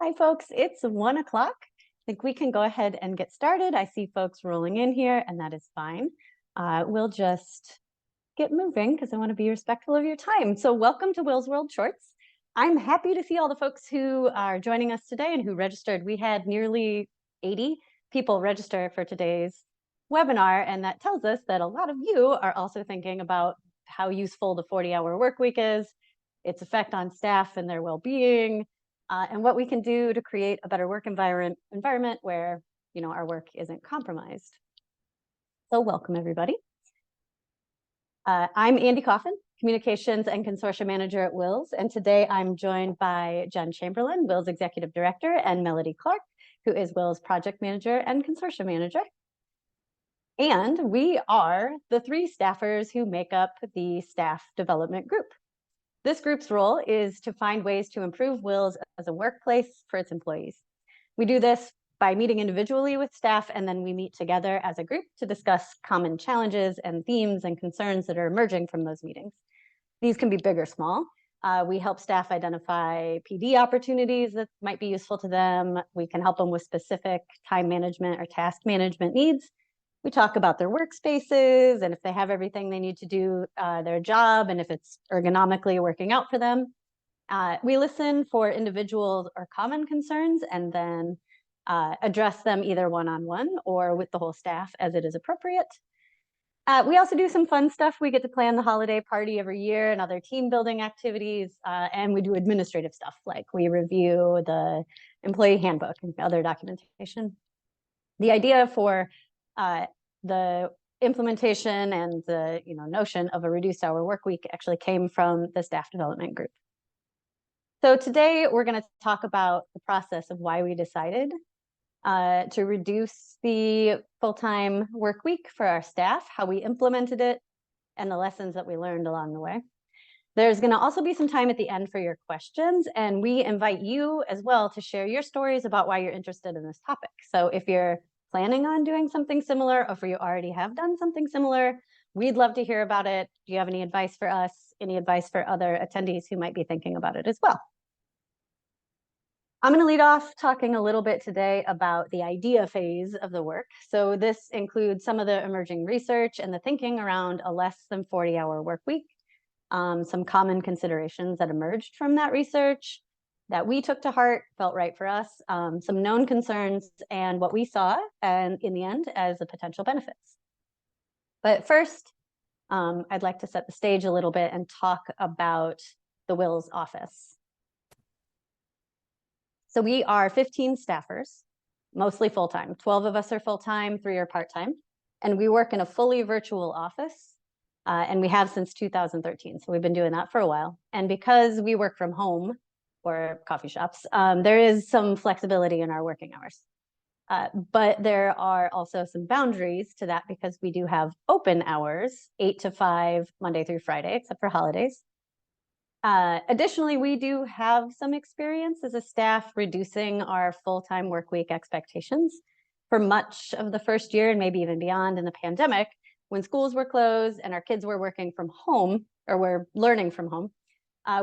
Hi, folks. It's 1 o'clock. I think we can go ahead and get started. I see folks rolling in here, and that is fine. We'll just get moving because I want to be respectful of your time. So welcome to WiLSWorld Shorts. I'm happy to see all the folks who are joining us today and who registered. We had nearly 80 people register for today's webinar, and that tells us that a lot of you are also thinking about how useful the 40-hour work week is, its effect on staff and their well-being, and what we can do to create a better work environment where our work isn't compromised. So welcome, everybody. I'm Andi Coffin, Communications and Consortia Manager at WiLS, and today I'm joined by Jen Chamberlain, WiLS Executive Director, and Melody Clark, who is WiLS Project Manager and Consortia Manager. And we are the three staffers who make up the Staff Development Group. This group's role is to find ways to improve WiLS as a workplace for its employees. We do this by meeting individually with staff, and then we meet together as a group to discuss common challenges and themes and concerns that are emerging from those meetings. These can be big or small. We help staff identify PD opportunities that might be useful to them. We can help them with specific time management or task management needs. We talk about their workspaces and if they have everything they need to do their job and if it's ergonomically working out for them. We listen for individual or common concerns and then address them either one-on-one or with the whole staff as it is appropriate. We also do some fun stuff. We get to plan the holiday party every year and other team building activities, and we do administrative stuff like we review the employee handbook and other documentation. The idea for the implementation and the notion of a reduced hour work week actually came from the staff development group. So today we're going to talk about the process of why we decided to reduce the full-time work week for our staff, how we implemented it, and the lessons that we learned along the way. There's going to also be some time at the end for your questions, and we invite you as well to share your stories about why you're interested in this topic. So if you're planning on doing something similar, or if you already have done something similar, we'd love to hear about it. Do you have any advice for us? Any advice for other attendees who might be thinking about it as well? I'm going to lead off talking a little bit today about the idea phase of the work. So this includes some of the emerging research and the thinking around a less than 40-hour work week, some common considerations that emerged from that research that we took to heart, felt right for us, some known concerns, and what we saw, and in the end, as the potential benefits. But first, I'd like to set the stage a little bit and talk about the WiLS office. So we are 15 staffers, mostly full-time. 12 of us are full-time, 3 are part-time, and we work in a fully virtual office, and we have since 2013. So we've been doing that for a while. And because we work from home, or coffee shops, there is some flexibility in our working hours. But there are also some boundaries to that because we do have open hours, 8 to 5, Monday through Friday, except for holidays. Additionally, we do have some experience as a staff reducing our full-time work week expectations for much of the first year and maybe even beyond in the pandemic when schools were closed and our kids were working from home or were learning from home.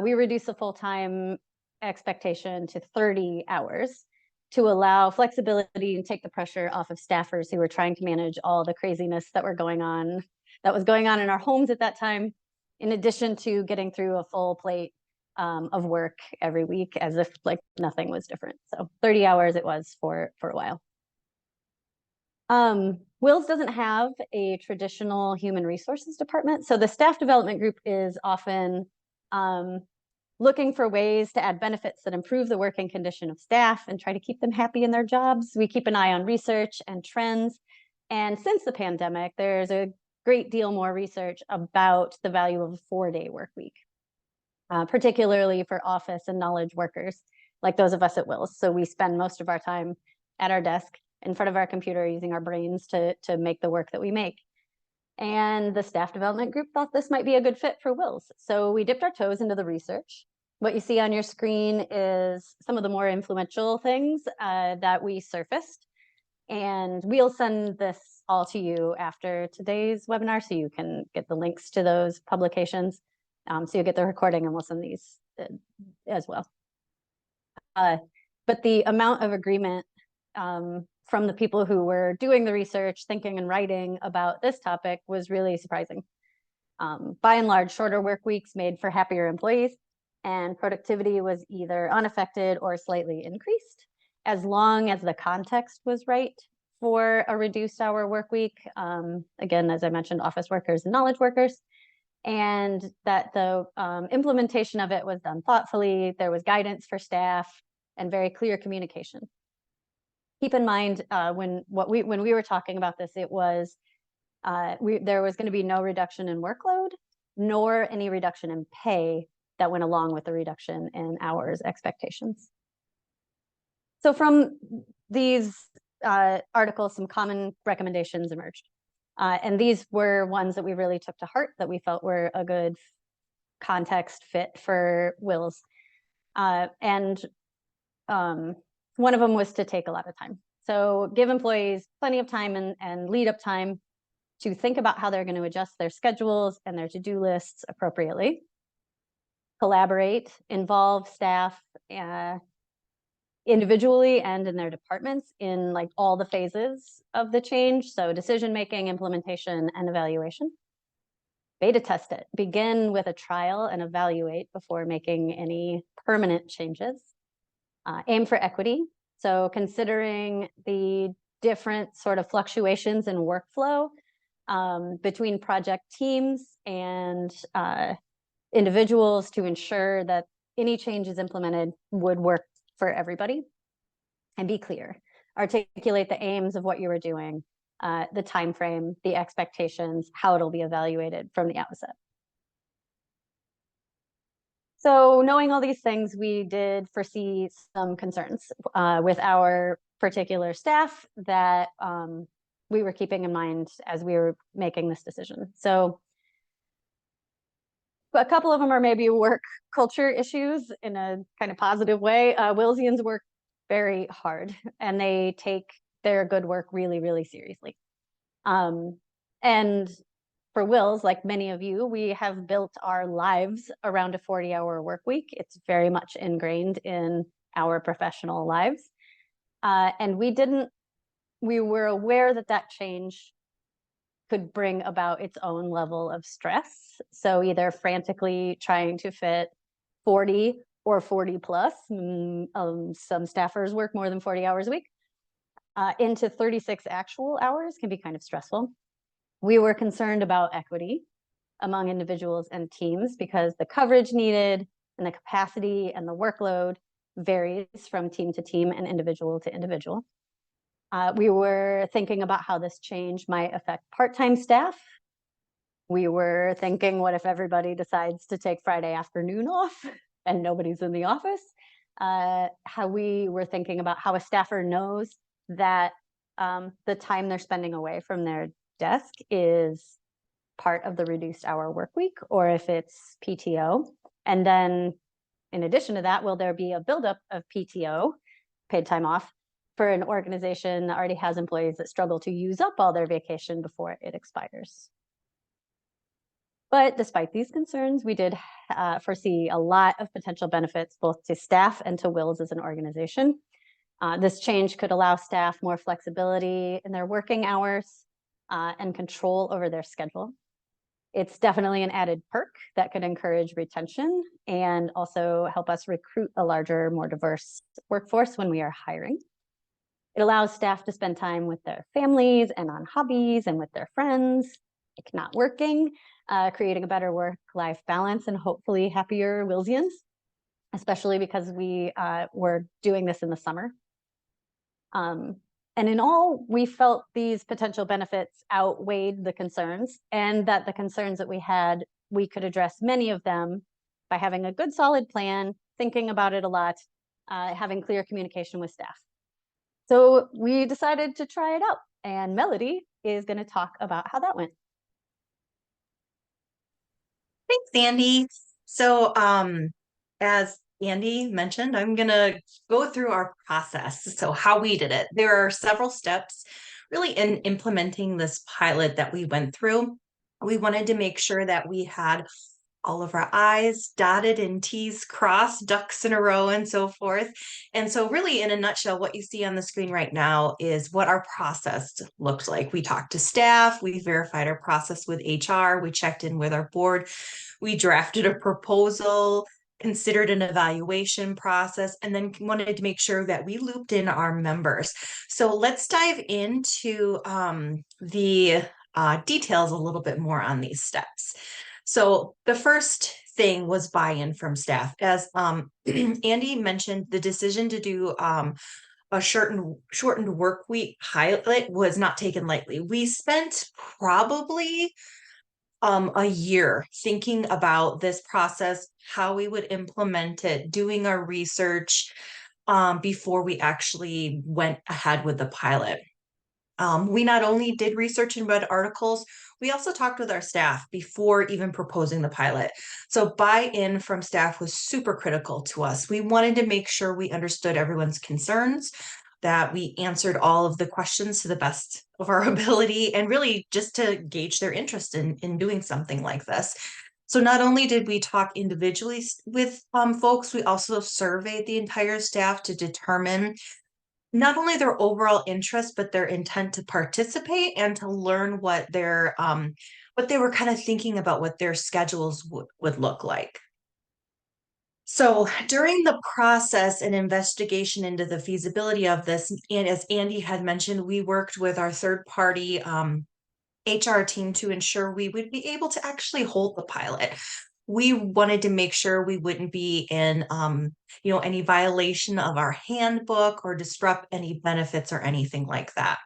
We reduced the full-time expectation to 30 hours to allow flexibility and take the pressure off of staffers who were trying to manage all the craziness that was going on in our homes at that time, in addition to getting through a full plate of work every week as if like nothing was different. So 30 hours it was for a while. WiLS doesn't have a traditional human resources department. So the staff development group is often looking for ways to add benefits that improve the working condition of staff and try to keep them happy in their jobs. We keep an eye on research and trends. And since the pandemic, there's a great deal more research about the value of a 4-day work week, particularly for office and knowledge workers like those of us at WiLS. So we spend most of our time at our desk in front of our computer using our brains to make the work that we make. And the staff development group thought this might be a good fit for WiLS. So we dipped our toes into the research. What you see on your screen is some of the more influential things that we surfaced. And we'll send this all to you after today's webinar so you can get the links to those publications. So you'll get the recording and we'll send these as well. But But the amount of agreement from the people who were doing the research, thinking and writing about this topic was really surprising. By and large, shorter work weeks made for happier employees, and productivity was either unaffected or slightly increased, as long as the context was right for a reduced hour work week. Again, as I mentioned, office workers and knowledge workers, and that the implementation of it was done thoughtfully. There was guidance for staff and very clear communication. Keep in mind, when we were talking about this, it was there was going to be no reduction in workload, nor any reduction in pay that went along with the reduction in hours expectations. So from these articles, some common recommendations emerged. And these were ones that we really took to heart, that we felt were a good context fit for WiLS. And one of them was to take a lot of time. So give employees plenty of time and lead up time to think about how they're going to adjust their schedules and their to-do lists appropriately. Collaborate, involve staff individually and in their departments in like all the phases of the change. So decision-making, implementation, and evaluation. Beta test it. Begin with a trial and evaluate before making any permanent changes. Aim for equity. So considering the different sort of fluctuations in workflow between project teams and individuals to ensure that any changes implemented would work for everybody. And be clear. Articulate the aims of what you were doing, the time frame, the expectations, how it'll be evaluated from the outset. So knowing all these things, we did foresee some concerns with our particular staff that we were keeping in mind as we were making this decision. So a couple of them are maybe work culture issues in a kind of positive way. WiLSians work very hard, and they take their good work really, really seriously. And for WiLS, like many of you, we have built our lives around a 40-hour work week. It's very much ingrained in our professional lives. And we were aware that that change could bring about its own level of stress. So either frantically trying to fit 40 or 40 plus, some staffers work more than 40 hours a week, into 36 actual hours can be kind of stressful. We were concerned about equity among individuals and teams because the coverage needed and the capacity and the workload varies from team to team and individual to individual. We were thinking about how this change might affect part-time staff. We were thinking, what if everybody decides to take Friday afternoon off and nobody's in the office? How we were thinking about how a staffer knows that the time they're spending away from their desk is part of the reduced hour work week, or if it's PTO. And then in addition to that, will there be a buildup of PTO, paid time off, for an organization that already has employees that struggle to use up all their vacation before it expires? But despite these concerns, we did foresee a lot of potential benefits both to staff and to WiLS as an organization. This change could allow staff more flexibility in their working hours and control over their schedule. It's definitely an added perk that could encourage retention and also help us recruit a larger, more diverse workforce when we are hiring. It allows staff to spend time with their families and on hobbies and with their friends, like not working, creating a better work-life balance and hopefully happier WiLSians, especially because we were doing this in the summer. And in all, we felt these potential benefits outweighed the concerns, and that the concerns that we had, we could address many of them by having a good solid plan, thinking about it a lot, having clear communication with staff. So we decided to try it out, and Melody is going to talk about how that went. Thanks, Andi. So as Andi mentioned, I'm going to go through our process. So how we did it. There are several steps really in implementing this pilot that we went through. We wanted to make sure that we had all of our I's dotted and T's crossed, ducks in a row, and so forth. And so really, in a nutshell, what you see on the screen right now is what our process looked like. We talked to staff, we verified our process with HR, we checked in with our board, we drafted a proposal, considered an evaluation process, and then wanted to make sure that we looped in our members. So let's dive into the details a little bit more on these steps. So the first thing was buy-in from staff. As Andi mentioned, the decision to do a shortened work week pilot was not taken lightly. We spent probably a year thinking about this process, how we would implement it, doing our research before we actually went ahead with the pilot. We not only did research and read articles, we also talked with our staff before even proposing the pilot. So buy-in from staff was super critical to us. We wanted to make sure we understood everyone's concerns, that we answered all of the questions to the best of our ability, and really just to gauge their interest in doing something like this. So not only did we talk individually with folks, we also surveyed the entire staff to determine not only their overall interest, but their intent to participate and to learn what they were kind of thinking about what their schedules would look like. So during the process and investigation into the feasibility of this, and as Andi had mentioned, we worked with our third-party HR team to ensure we would be able to actually hold the pilot. We wanted to make sure we wouldn't be in, any violation of our handbook or disrupt any benefits or anything like that.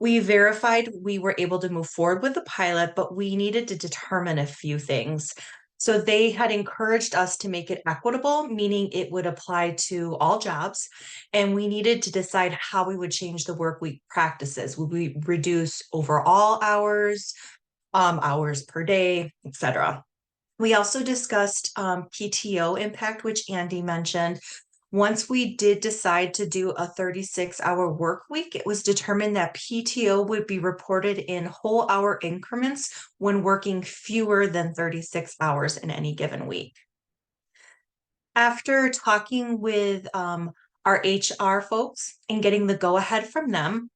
We verified we were able to move forward with the pilot, but we needed to determine a few things. So they had encouraged us to make it equitable, meaning it would apply to all jobs. And we needed to decide how we would change the work week practices. Would we reduce overall hours, hours per day, etc.? We also discussed PTO impact, which Andi mentioned. Once we did decide to do a 36-hour work week, it was determined that PTO would be reported in whole hour increments when working fewer than 36 hours in any given week. After talking with our HR folks and getting the go-ahead from them,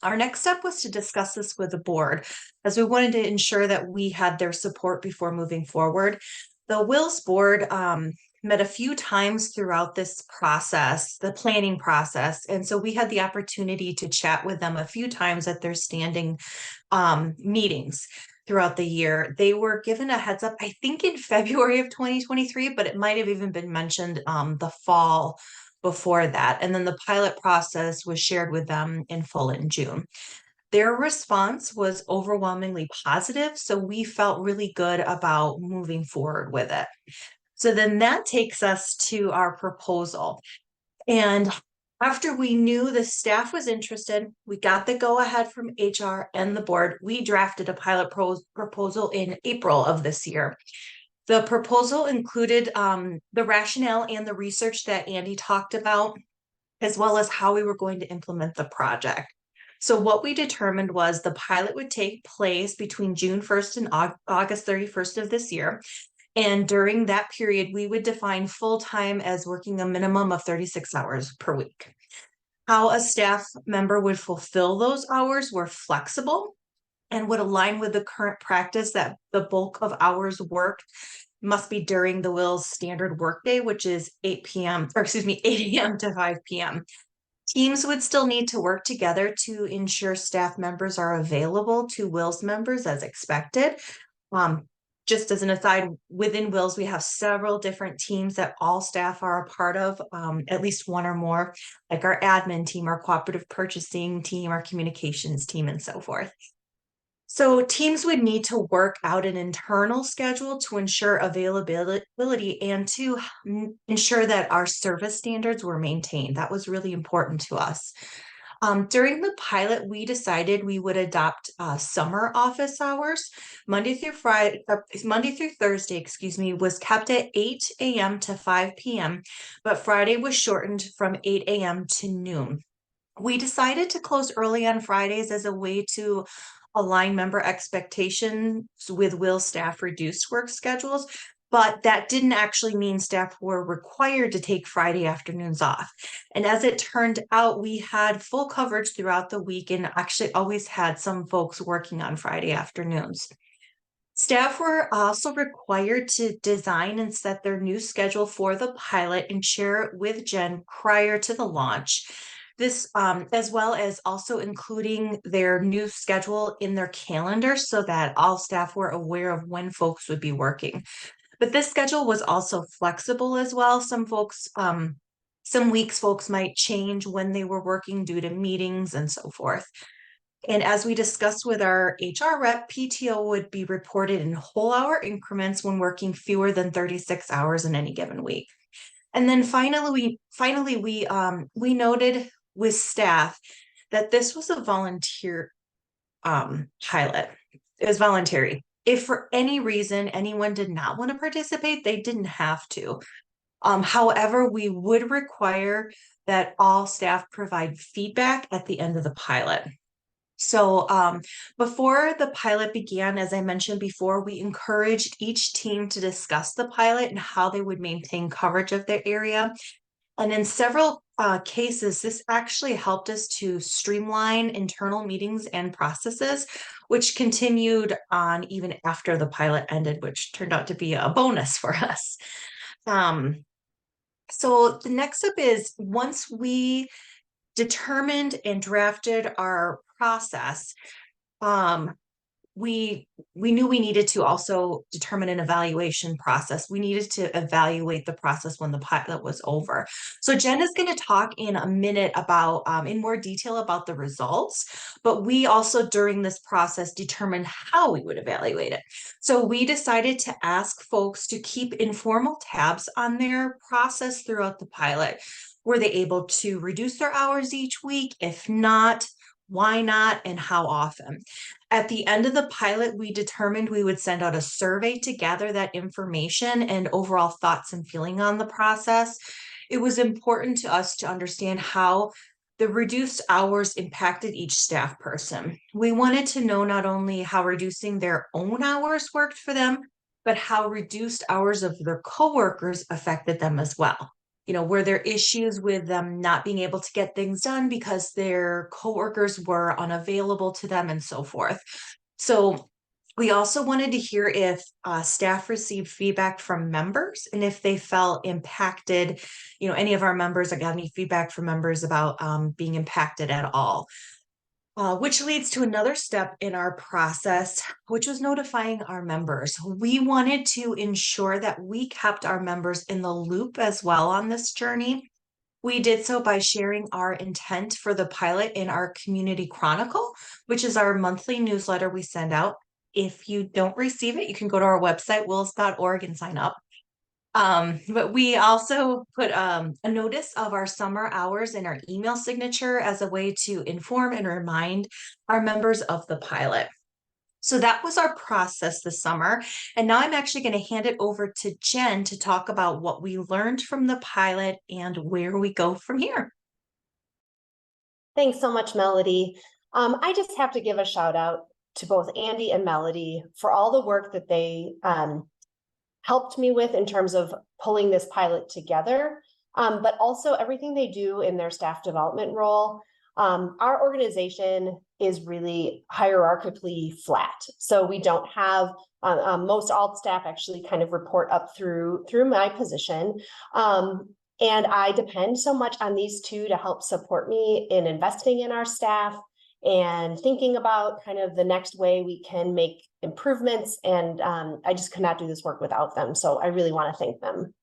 our next step was to discuss this with the board, as we wanted to ensure that we had their support before moving forward. The WiLS board met a few times throughout this process, the planning process. And so we had the opportunity to chat with them a few times at their standing meetings throughout the year. They were given a heads up, I think in February of 2023, but it might have even been mentioned the fall before that. And then the pilot process was shared with them in full in June. Their response was overwhelmingly positive, so we felt really good about moving forward with it. So then that takes us to our proposal. And after we knew the staff was interested, we got the go-ahead from HR and the board, we drafted a pilot proposal in April of this year. The proposal included the rationale and the research that Andi talked about, as well as how we were going to implement the project. So what we determined was the pilot would take place between June 1st and August 31st of this year. And during that period, we would define full-time as working a minimum of 36 hours per week. How a staff member would fulfill those hours were flexible and would align with the current practice that the bulk of hours worked must be during the WiLS standard workday, which is 8 a.m. to 5 p.m. Teams would still need to work together to ensure staff members are available to WiLS members as expected. Just as an aside, within WiLS, we have several different teams that all staff are a part of, at least one or more, like our admin team, our cooperative purchasing team, our communications team, and so forth. So teams would need to work out an internal schedule to ensure availability and to ensure that our service standards were maintained. That was really important to us. During the pilot, we decided we would adopt summer office hours. Monday through Thursday, was kept at 8 a.m. to 5 p.m., but Friday was shortened from 8 a.m. to noon. We decided to close early on Fridays as a way to align member expectations with WiLS staff reduced work schedules, but that didn't actually mean staff were required to take Friday afternoons off. And as it turned out, we had full coverage throughout the week and actually always had some folks working on Friday afternoons. Staff were also required to design and set their new schedule for the pilot and share it with Jen prior to the launch. This, as well as also including their new schedule in their calendar so that all staff were aware of when folks would be working. But this schedule was also flexible as well. Some weeks folks might change when they were working due to meetings and so forth. And as we discussed with our HR rep, PTO would be reported in whole hour increments when working fewer than 36 hours in any given week. And then finally we noted with staff that this was a volunteer pilot. It was voluntary. If for any reason anyone did not want to participate, they didn't have to. However, we would require that all staff provide feedback at the end of the pilot. So before the pilot began, as I mentioned before, we encouraged each team to discuss the pilot and how they would maintain coverage of their area. And in several cases, this actually helped us to streamline internal meetings and processes, which continued on even after the pilot ended, which turned out to be a bonus for us. So the next step is, once we determined and drafted our process, we knew we needed to also determine an evaluation process. We needed to evaluate the process when the pilot was over. So Jen is going to talk in a minute about in more detail about the results, but we also during this process determined how we would evaluate it. So we decided to ask folks to keep informal tabs on their process throughout the pilot. Were they able to reduce their hours each week? If not, why not, and how often? At the end of the pilot, we determined we would send out a survey to gather that information and overall thoughts and feeling on the process. It was important to us to understand how the reduced hours impacted each staff person. We wanted to know not only how reducing their own hours worked for them, but how reduced hours of their coworkers affected them as well. You know, were there issues with them not being able to get things done because their coworkers were unavailable to them and so forth? So we also wanted to hear if staff received feedback from members and if they felt impacted, you know, any of our members, got any feedback from members about being impacted at all. Which leads to another step in our process, which was notifying our members. We wanted to ensure that we kept our members in the loop as well on this journey. We did so by sharing our intent for the pilot in our Community Chronicle, which is our monthly newsletter we send out. If you don't receive it, you can go to our website, WiLS.org, and sign up. But we also put a notice of our summer hours in our email signature as a way to inform and remind our members of the pilot. So that was our process this summer. And now I'm actually going to hand it over to Jen to talk about what we learned from the pilot and where we go from here. Thanks so much, Melody. I just have to give a shout out to both Andi and Melody for all the work that they helped me with in terms of pulling this pilot together, but also everything they do in their staff development role. Our organization is really hierarchically flat. So we don't have, most all staff actually kind of report up through my position. And I depend so much on these two to help support me in investing in our staff and thinking about kind of the next way we can make improvements. And I just could not do this work without them. So I really want to thank them.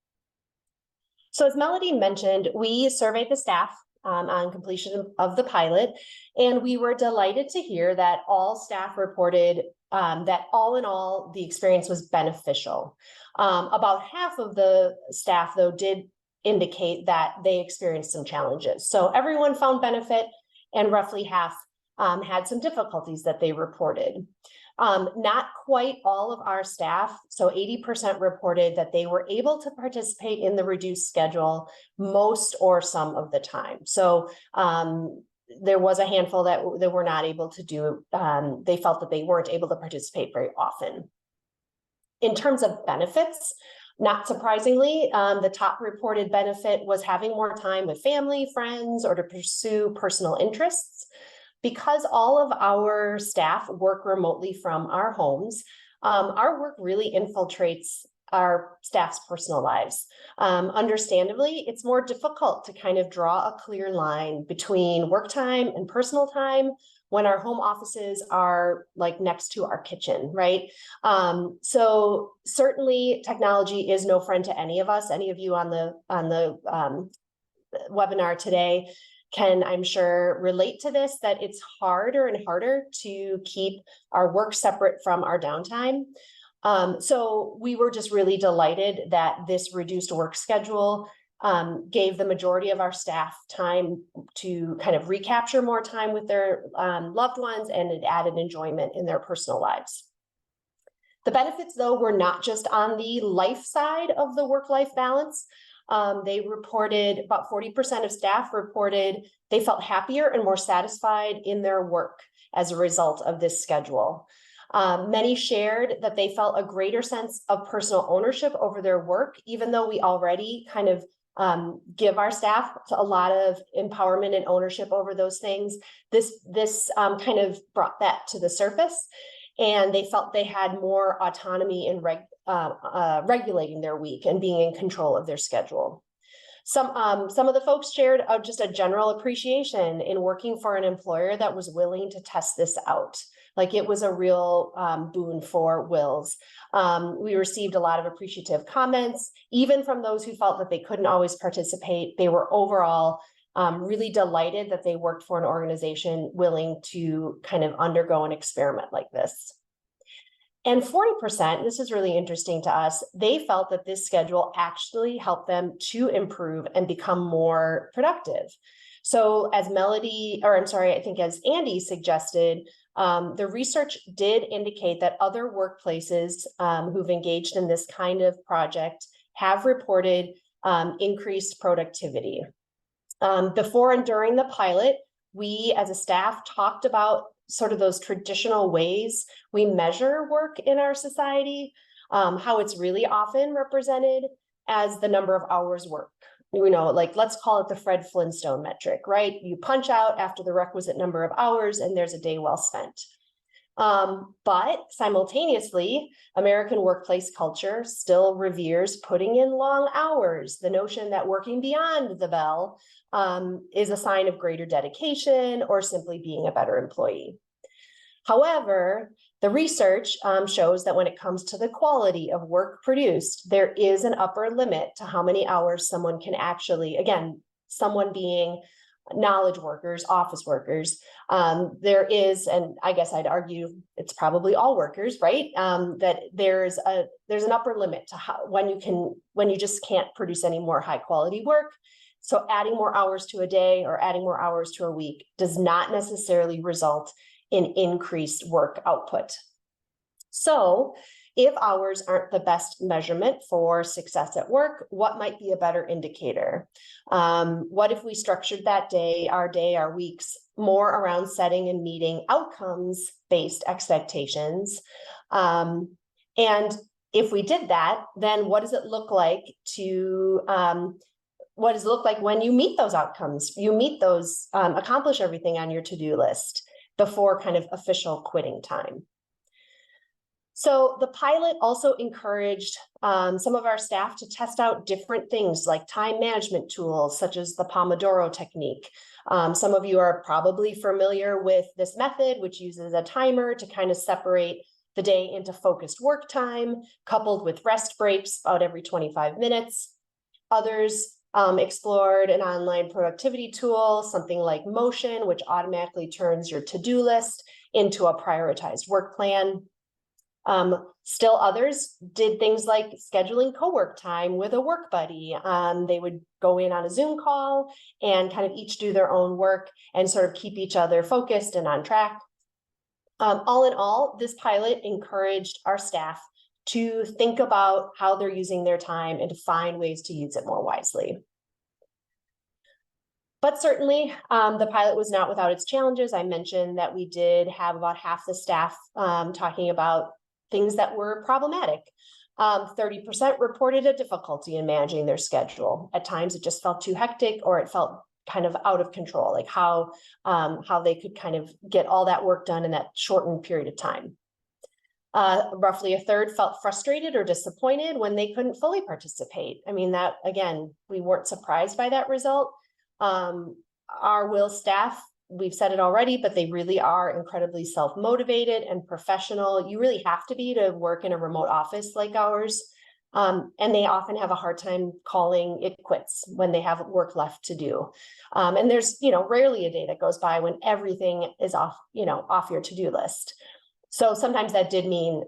So as Melody mentioned, we surveyed the staff on completion of the pilot, and we were delighted to hear that all staff reported that all in all, the experience was beneficial. About half of the staff, though, did indicate that they experienced some challenges. So everyone found benefit, and roughly half had some difficulties that they reported. Not quite all of our staff, so 80% reported that they were able to participate in the reduced schedule most or some of the time. So there was a handful that they were not able to do. They felt that they weren't able to participate very often. In terms of benefits, not surprisingly, the top reported benefit was having more time with family, friends, or to pursue personal interests. Because all of our staff work remotely from our homes, our work really infiltrates our staff's personal lives. Understandably, it's more difficult to kind of draw a clear line between work time and personal time when our home offices are like next to our kitchen, right? So certainly technology is no friend to any of us. Any of you on the webinar today can, I'm sure, relate to this, that it's harder and harder to keep our work separate from our downtime. So we were just really delighted that this reduced work schedule gave the majority of our staff time to kind of recapture more time with their loved ones, and it added enjoyment in their personal lives. The benefits, though, were not just on the life side of the work-life balance. They reported, about 40% of staff reported they felt happier and more satisfied in their work as a result of this schedule. Many shared that they felt a greater sense of personal ownership over their work, even though we already kind of give our staff a lot of empowerment and ownership over those things. This kind of brought that to the surface, and they felt they had more autonomy in regulating their week and being in control of their schedule. Some of the folks shared just a general appreciation in working for an employer that was willing to test this out. Like, it was a real boon for WiLS. We received a lot of appreciative comments, even from those who felt that they couldn't always participate. They were overall really delighted that they worked for an organization willing to kind of undergo an experiment like this. And 40%, this is really interesting to us, they felt that this schedule actually helped them to improve and become more productive. So as as Andi suggested, the research did indicate that other workplaces who've engaged in this kind of project have reported increased productivity. Before and during the pilot, we as a staff talked about sort of those traditional ways we measure work in our society, how it's really often represented as the number of hours worked. You know, like, let's call it the Fred Flintstone metric, right? You punch out after the requisite number of hours and there's a day well spent. But simultaneously, American workplace culture still reveres putting in long hours. The notion that working beyond the bell is a sign of greater dedication or simply being a better employee. However, the research shows that when it comes to the quality of work produced, there is an upper limit to how many hours someone can actually, again, someone being knowledge workers, office workers, there is, and I guess I'd argue it's probably all workers, right? That there's an upper limit to how, when you just can't produce any more high quality work. So adding more hours to a day or adding more hours to a week does not necessarily result in increased work output. So if hours aren't the best measurement for success at work, what might be a better indicator? What if we structured that day, our weeks, more around setting and meeting outcomes-based expectations? And if we did that, then what does it look like when you meet those outcomes? You meet those, accomplish everything on your to-do list before kind of official quitting time. So the pilot also encouraged some of our staff to test out different things like time management tools, such as the Pomodoro technique. Some of you are probably familiar with this method, which uses a timer to kind of separate the day into focused work time, coupled with rest breaks about every 25 minutes. Others explored an online productivity tool, something like Motion, which automatically turns your to-do list into a prioritized work plan. Still others did things like scheduling co-work time with a work buddy. They would go in on a Zoom call and kind of each do their own work and sort of keep each other focused and on track. All in all, this pilot encouraged our staff to think about how they're using their time and to find ways to use it more wisely. But certainly, the pilot was not without its challenges. I mentioned that we did have about half the staff talking about things that were problematic. 30% reported a difficulty in managing their schedule. At times it just felt too hectic, or it felt kind of out of control, like how they could kind of get all that work done in that shortened period of time. Roughly a third felt frustrated or disappointed when they couldn't fully participate. I mean, that, again, we weren't surprised by that result. Our WiLS staff, we've said it already, but they really are incredibly self-motivated and professional. You really have to be to work in a remote office like ours. And they often have a hard time calling it quits when they have work left to do. And there's, rarely a day that goes by when everything is off your to-do list. So sometimes that did mean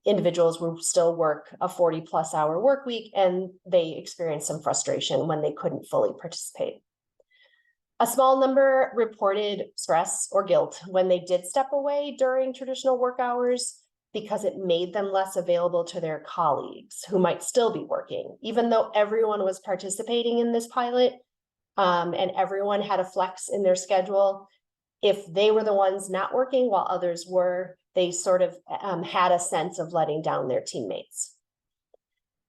individuals will still work a 40+ hour work week, and they experienced some frustration when they couldn't fully participate. A small number reported stress or guilt when they did step away during traditional work hours, because it made them less available to their colleagues who might still be working, even though everyone was participating in this pilot, and everyone had a flex in their schedule. If they were the ones not working while others were, they sort of had a sense of letting down their teammates.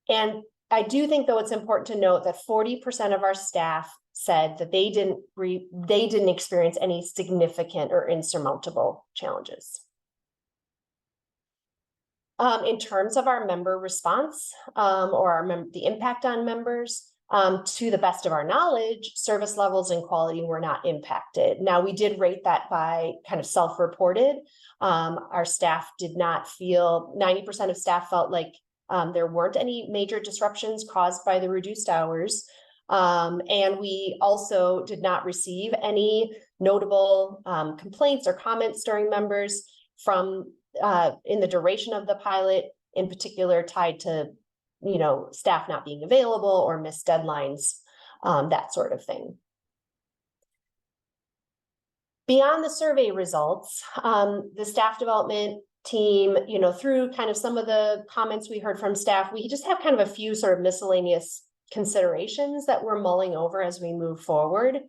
And I do think, though, it's important to note that 40% of our staff said that they didn't experience any significant or insurmountable challenges. In terms of our member response, or the impact on members, to the best of our knowledge, service levels and quality were not impacted. Now, we did rate that by kind of self-reported. Our staff did not feel, 90% of staff felt like there weren't any major disruptions caused by the reduced hours. And we also did not receive any notable complaints or comments during members from in the duration of the pilot, in particular tied to staff not being available or missed deadlines, that sort of thing. Beyond the survey results, the staff development team, through kind of some of the comments we heard from staff, we just have kind of a few sort of miscellaneous considerations that we're mulling over as we move forward.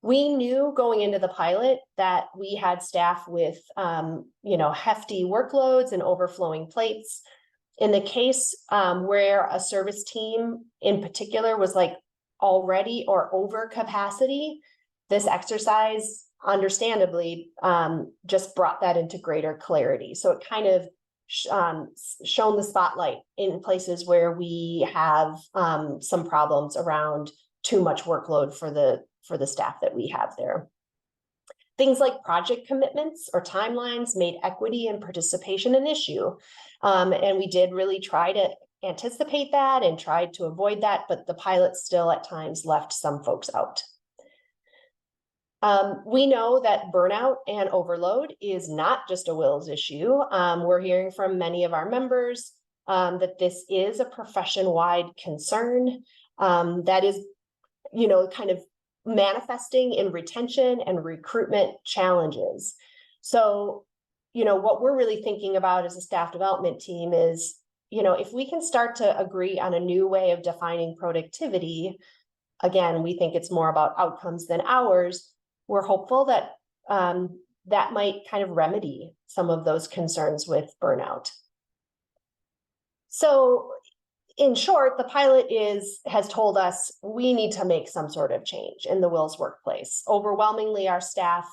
We knew going into the pilot that we had staff with, hefty workloads and overflowing plates. In the case where a service team in particular was like already or over capacity, this exercise understandably just brought that into greater clarity. So it kind of shone the spotlight in places where we have some problems around too much workload for the staff that we have there. Things like project commitments or timelines made equity and participation an issue. And we did really try to anticipate that and tried to avoid that, but the pilot still at times left some folks out. We know that burnout and overload is not just a WiLS issue. We're hearing from many of our members that this is a profession-wide concern that is, kind of manifesting in retention and recruitment challenges. So, what we're really thinking about as a staff development team is, if we can start to agree on a new way of defining productivity, again, we think it's more about outcomes than hours. We're hopeful that that might kind of remedy some of those concerns with burnout. So in short, the pilot has told us we need to make some sort of change in the WiLS workplace. Overwhelmingly, our staff,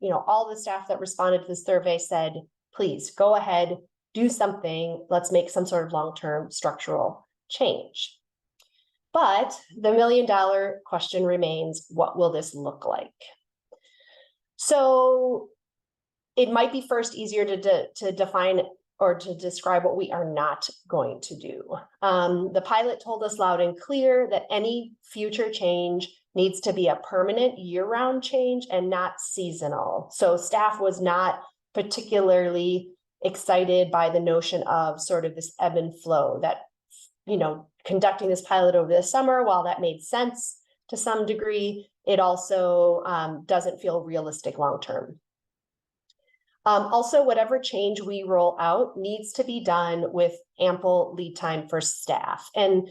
all the staff that responded to the survey said, please go ahead, do something. Let's make some sort of long-term structural change. But the $1 million question remains, what will this look like? So it might be first easier to define or to describe what we are not going to do. The pilot told us loud and clear that any future change needs to be a permanent year-round change and not seasonal. So staff was not particularly excited by the notion of sort of this ebb and flow that, conducting this pilot over the summer, while that made sense to some degree, it also doesn't feel realistic long-term. Also, whatever change we roll out needs to be done with ample lead time for staff. And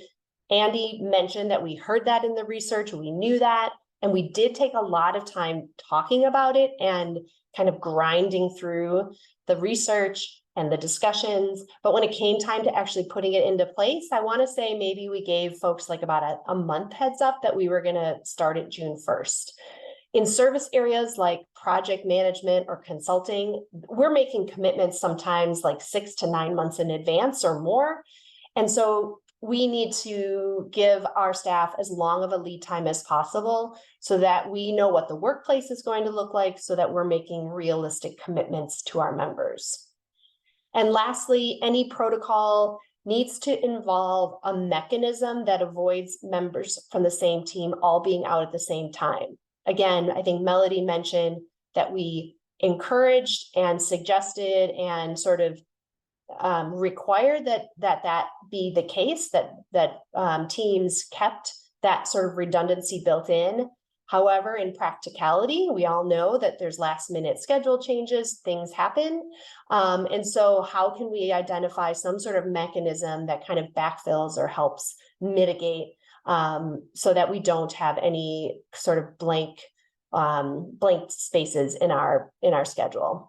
Andi mentioned that we heard that in the research, we knew that, and we did take a lot of time talking about it and kind of grinding through the research, and the discussions. But when it came time to actually putting it into place, I want to say maybe we gave folks like about a month heads up that we were going to start it June 1st. In service areas like project management or consulting, we're making commitments sometimes like 6 to 9 months in advance or more. And so we need to give our staff as long of a lead time as possible so that we know what the workplace is going to look like, so that we're making realistic commitments to our members. And lastly, any protocol needs to involve a mechanism that avoids members from the same team all being out at the same time. Again, I think Melody mentioned that we encouraged and suggested and sort of required that be the case, that teams kept that sort of redundancy built in. However, in practicality, we all know that there's last minute schedule changes, things happen. And so how can we identify some sort of mechanism that kind of backfills or helps mitigate so that we don't have any sort of blank spaces in our schedule?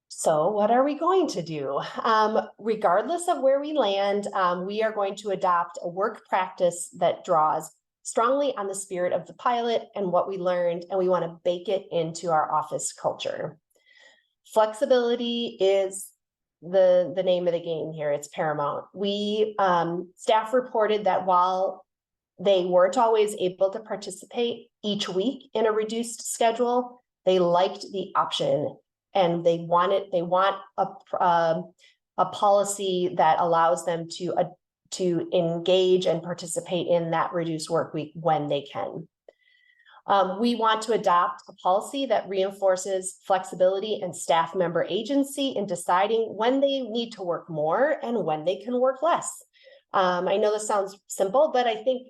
So what are we going to do? Regardless of where we land, we are going to adopt a work practice that draws strongly on the spirit of the pilot and what we learned, and we want to bake it into our office culture. Flexibility is the name of the game here. It's paramount. We staff reported that while they weren't always able to participate each week in a reduced schedule, they liked the option, and they want a policy that allows them to engage and participate in that reduced work week when they can. We want to adopt a policy that reinforces flexibility and staff member agency in deciding when they need to work more and when they can work less. I know this sounds simple, but I think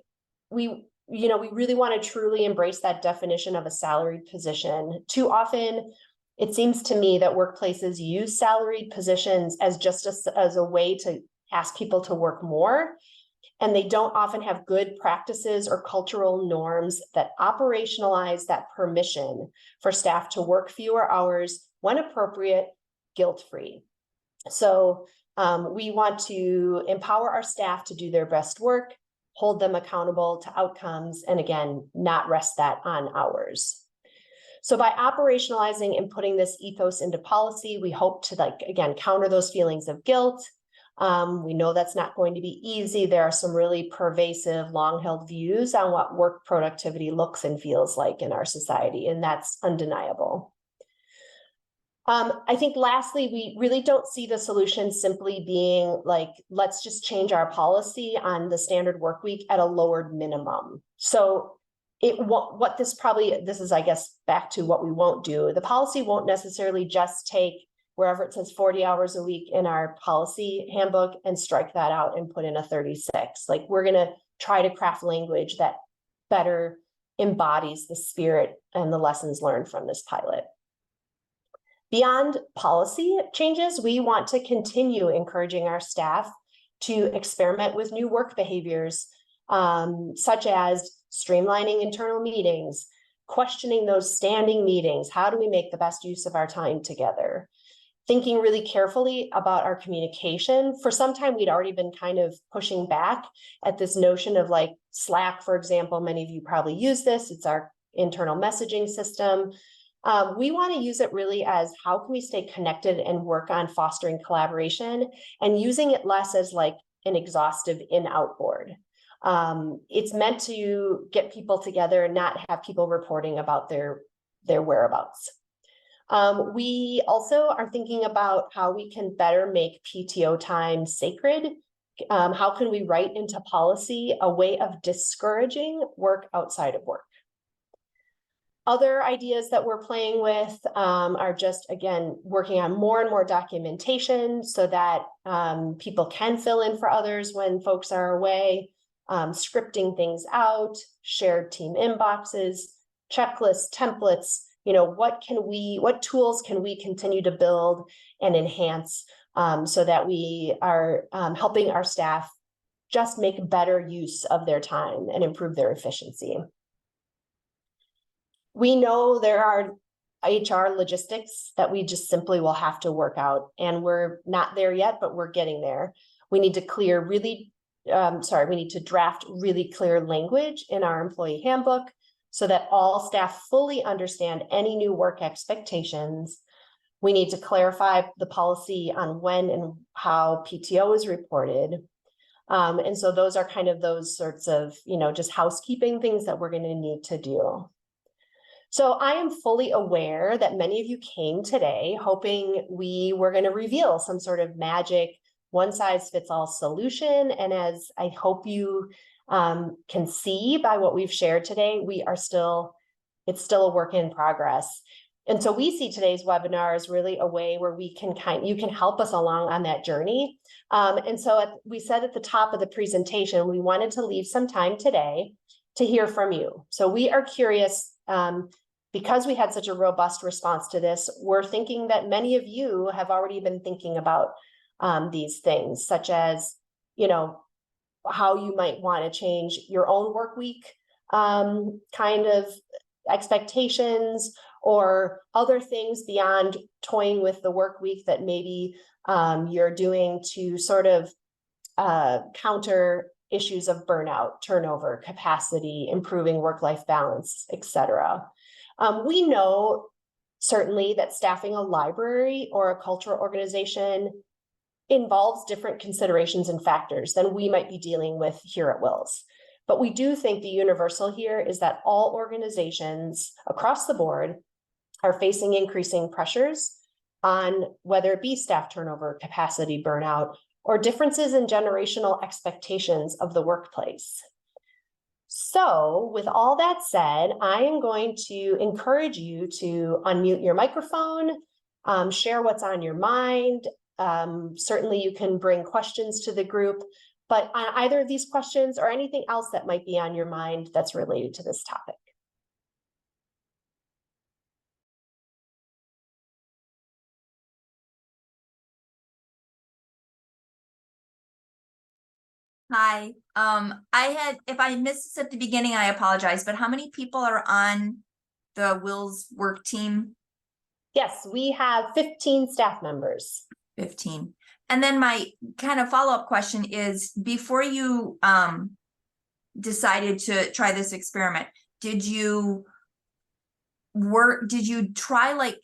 we really want to truly embrace that definition of a salaried position. Too often, it seems to me that workplaces use salaried positions as just as a way to ask people to work more, and they don't often have good practices or cultural norms that operationalize that permission for staff to work fewer hours when appropriate, guilt-free. So we want to empower our staff to do their best work, hold them accountable to outcomes, and again, not rest that on hours. So by operationalizing and putting this ethos into policy, we hope to, again, counter those feelings of guilt. We know that's not going to be easy. There are some really pervasive, long-held views on what work productivity looks and feels like in our society, and that's undeniable. I think lastly, we really don't see the solution simply being like, let's just change our policy on the standard work week at a lowered minimum. So this is, I guess, back to what we won't do. The policy won't necessarily just take wherever it says 40 hours a week in our policy handbook and strike that out and put in a 36. Like, we're going to try to craft language that better embodies the spirit and the lessons learned from this pilot. Beyond policy changes, we want to continue encouraging our staff to experiment with new work behaviors, such as streamlining internal meetings, questioning those standing meetings. How do we make the best use of our time together? Thinking really carefully about our communication. For some time, we'd already been kind of pushing back at this notion of like Slack, for example. Many of you probably use this. It's our internal messaging system. We want to use it really as how can we stay connected and work on fostering collaboration and using it less as like an exhaustive in-out board. It's meant to get people together and not have people reporting about their whereabouts. We also are thinking about how we can better make PTO time sacred. How can we write into policy a way of discouraging work outside of work? Other ideas that we're playing with are just, again, working on more and more documentation so that people can fill in for others when folks are away, scripting things out, shared team inboxes, checklists, templates. What tools can we continue to build and enhance so that we are helping our staff just make better use of their time and improve their efficiency. We know there are HR logistics that we just simply will have to work out. And we're not there yet, but we're getting there. We need to we need to draft really clear language in our employee handbook so that all staff fully understand any new work expectations. We need to clarify the policy on when and how PTO is reported. And so those are kind of those sorts of, just housekeeping things that we're going to need to do. So I am fully aware that many of you came today hoping we were going to reveal some sort of magic one-size-fits-all solution. And as I hope you can see by what we've shared today, it's still a work in progress. And so we see today's webinar as really a way where you can help us along on that journey. And so we said at the top of the presentation, we wanted to leave some time today to hear from you. So we are curious, because we had such a robust response to this, we're thinking that many of you have already been thinking about these things, such as, how you might want to change your own work week kind of expectations, or other things beyond toying with the work week that maybe you're doing to sort of counter issues of burnout, turnover, capacity, improving work-life balance, etc. We know certainly that staffing a library or a cultural organization involves different considerations and factors than we might be dealing with here at WiLS. But we do think the universal here is that all organizations across the board are facing increasing pressures on whether it be staff turnover, capacity burnout, or differences in generational expectations of the workplace. So with all that said, I am going to encourage you to unmute your microphone, share what's on your mind. Certainly you can bring questions to the group, but on either of these questions or anything else that might be on your mind that's related to this topic. Hi, if I missed this at the beginning, I apologize, but how many people are on the WiLS work team? Yes, we have 15 staff members. 15. And then my kind of follow-up question is, before you decided to try this experiment, did you try like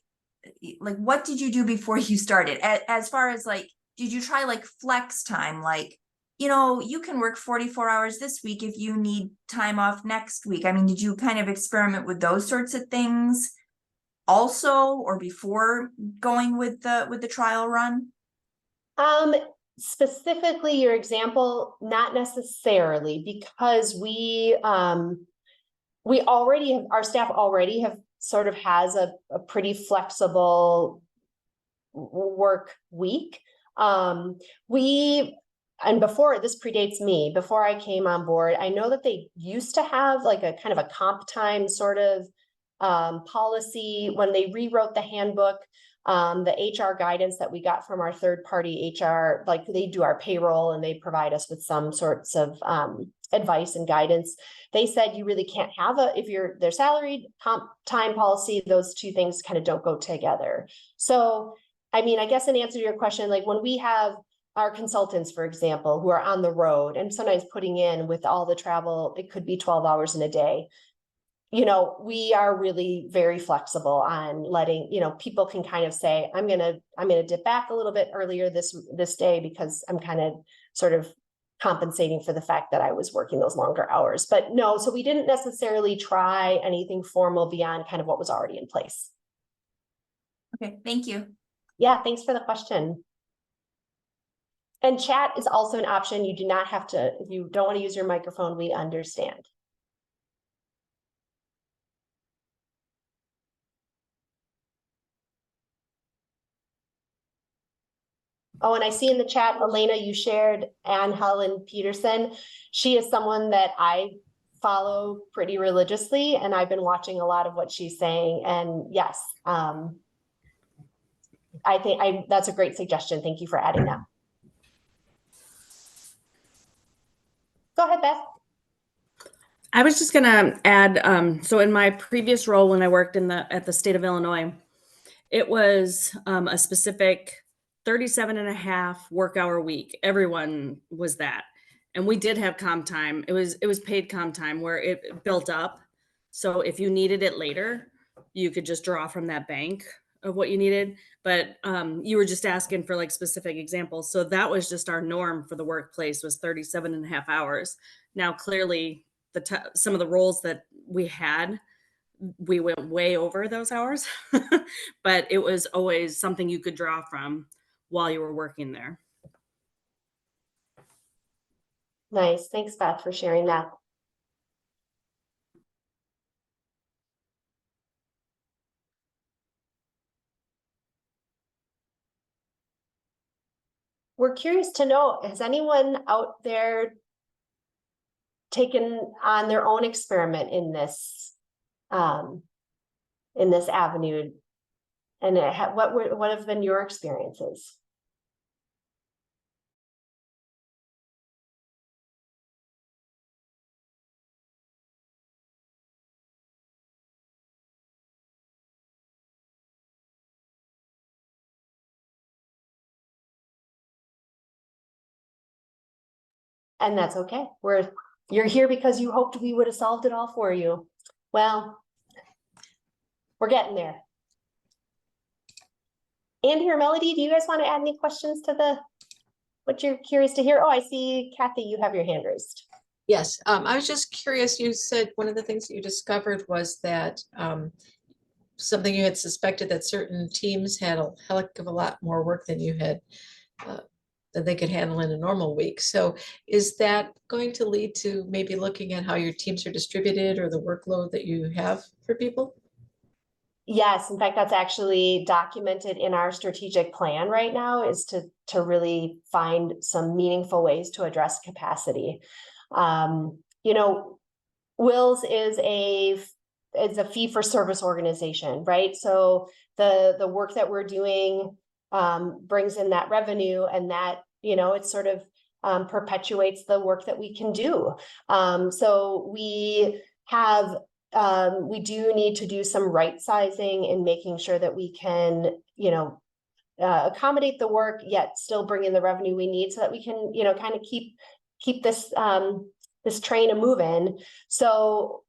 what did you do before you started? As far as did you try flex time? You can work 44 hours this week if you need time off next week. I mean, did you kind of experiment with those sorts of things also, or before going with the trial run? Specifically your example, not necessarily, because we already have, our staff already have sort of has a pretty flexible work week. And before, this predates me, before I came on board, I know that they used to have a kind of a comp time sort of policy when they rewrote the handbook. The HR guidance that we got from our third-party HR, they do our payroll and they provide us with some sorts of advice and guidance. They said you really can't have their salaried comp time policy, those two things kind of don't go together. So, I mean, I guess in answer to your question, when we have our consultants, for example, who are on the road and sometimes putting in with all the travel, it could be 12 hours in a day. We are really very flexible on letting, people can kind of say, I'm going to dip back a little bit earlier this day because I'm kind of sort of compensating for the fact that I was working those longer hours. But no, so we didn't necessarily try anything formal beyond kind of what was already in place. Okay, thank you. Yeah, thanks for the question. And chat is also an option. You do not have to, if you don't want to use your microphone, we understand. Oh, and I see in the chat, Elena, you shared Anne Helen Peterson. She is someone that I follow pretty religiously, and I've been watching a lot of what she's saying. And yes, I think that's a great suggestion. Thank you for adding that. Go ahead, Beth. I was just gonna add, so in my previous role when I worked at the state of Illinois, it was a specific 37 and a half work hour week. Everyone was that. And we did have comp time. It was paid comp time where it built up. So if you needed it later, you could just draw from that bank of what you needed. But you were just asking for like specific examples. So that was just our norm for the workplace was 37 and a half hours. Now, clearly, some of the roles that we had, we went way over those hours, but it was always something you could draw from while you were working there. Nice. Thanks, Beth, for sharing that. We're curious to know, has anyone out there taken on their own experiment in this avenue? And what have been your experiences? And that's okay. You're here because you hoped we would have solved it all for you. Well, we're getting there. Andi or Melody, do you guys want to add any questions to what you're curious to hear? Oh, I see, Kathy, you have your hand raised. Yes, I was just curious. You said one of the things that you discovered was that something you had suspected that certain teams had a heck of a lot more work than you had that they could handle in a normal week. So is that going to lead to maybe looking at how your teams are distributed or the workload that you have for people? Yes, in fact, that's actually documented in our strategic plan right now, is to really find some meaningful ways to address capacity. You know, WiLS is a fee for service organization, right? So the work that we're doing brings in that revenue, and that, you know, it sort of perpetuates the work that we can do. So we do need to do some right sizing and making sure that we can, you know, accommodate the work yet still bring in the revenue we need, so that we can, you know, kind of keep this this train a moving. So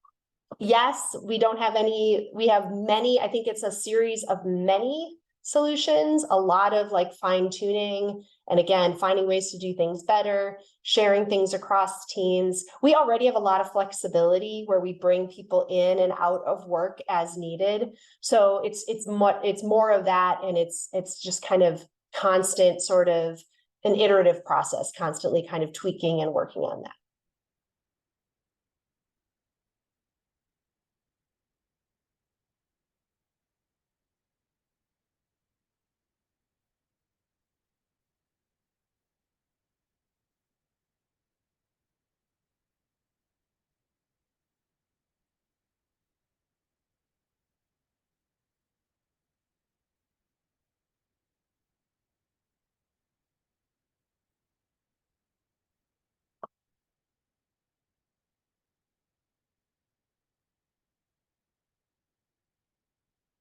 yes, we don't have any, we have many, I think it's a series of many solutions, a lot of like fine tuning, and again, finding ways to do things better, sharing things across teams. We already have a lot of flexibility where we bring people in and out of work as needed. So it's more of that, and it's just kind of constant, sort of an iterative process, constantly kind of tweaking and working on that.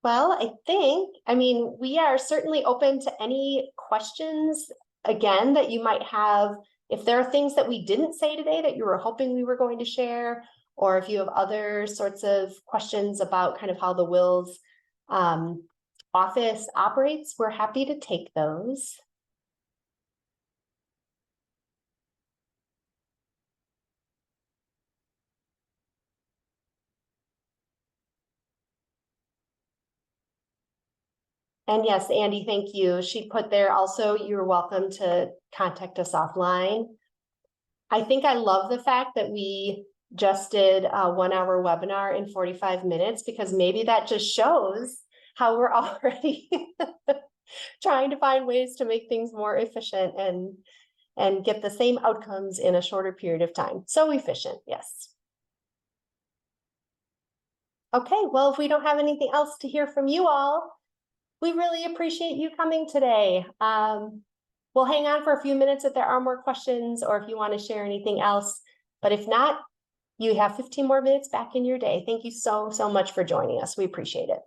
Well, I mean, we are certainly open to any questions, again, that you might have. If there are things that we didn't say today that you were hoping we were going to share, or if you have other sorts of questions about kind of how the WiLS office operates, we're happy to take those. And yes, Andi, thank you. She put there also, you're welcome to contact us offline. I think I love the fact that we just did a 1 hour webinar in 45 minutes, because maybe that just shows how we're already trying to find ways to make things more efficient and get the same outcomes in a shorter period of time. So efficient, yes. Okay, well, if we don't have anything else to hear from you all, we really appreciate you coming today. We'll hang on for a few minutes if there are more questions, or if you want to share anything else. But if not, you have 15 more minutes back in your day. Thank you so much for joining us. We appreciate it.